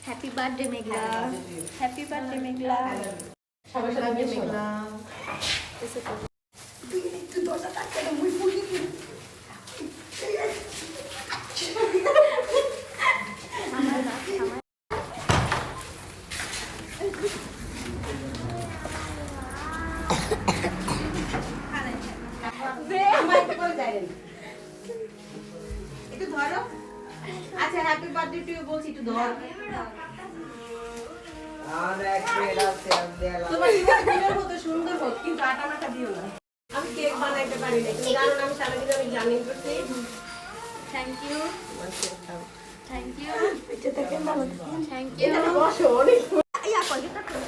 Happy birthday মেঘলা, happy birthday মেঘলা। সবাই সবাই মেঘলা। একটু দরজা টাকা দাও, মুই ফুল দিই। আমার না, আমার একটু ধরো। আচ্ছা হ্যাপি বার্থডে টু ইউ বলছি, একটু ধর। তোমার ফুলের মতো সুন্দর হোক, কিন্তু আটা মাটা দিও না। আমি কেক বানাইতে পারি না, তুমি জানো না আমি সারাদিন আমি জানি করছি। থ্যাংক ইউ, থ্যাংক ইউ, এটা দেখেন ভালো। Thank you. এটা বসো অনেক। ইয়া কই এটা তো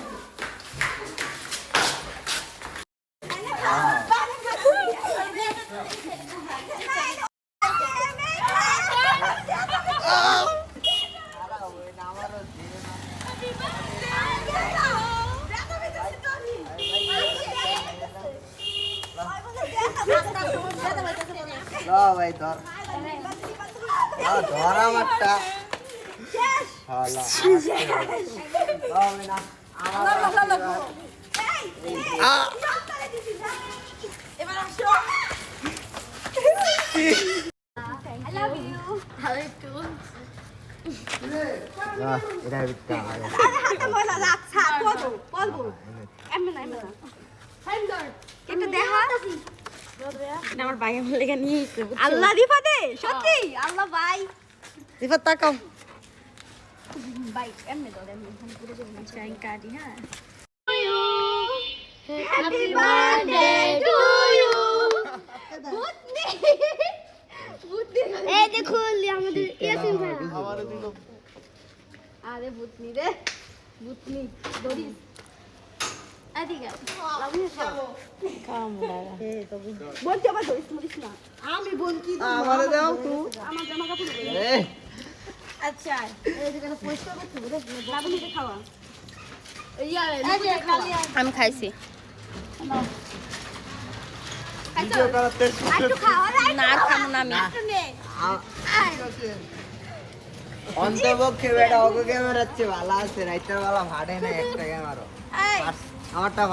ভাই ধর ধর আমারটা এবার আসো। I love you. ভালো একটু এটা বিটা হালকা মজা লাগছে বলবো বলবো এমন না এমন না সুন্দর একটু দেখা এটা আমার ভাই আমার লেগে নিয়ে এসেছে। আল্লাহ রিফাতে সত্যি আল্লাহ ভাই রিফাত তাকাও। ভাই এমনি দাও এমনি আমি পুরো দেব চাই কাটি হ্যাঁ Happy birthday to you. বুতনি বুতনি এই দেখো আমাদের ইয়াসিন ভাই। আরে বুতনি রে বুতনি দড়ি আদিগা বলতে আবার ধরিস মরিস না আমি বোন কি আমারে দাও আমার জামা কাপড় আচ্ছা এই যে কেন পরিষ্কার করতে হবে বাবু নিতে খাওয়া আমি খাইছি। ভিডিও করাতে একটু খাওয়া না আর খাবো না আমি। অন্তপক্ষে বেটা ওকে ক্যামেরার চেয়ে ভালো আছে রাইতের বেলা ভাড়ে না একটা ক্যামেরা আমারটা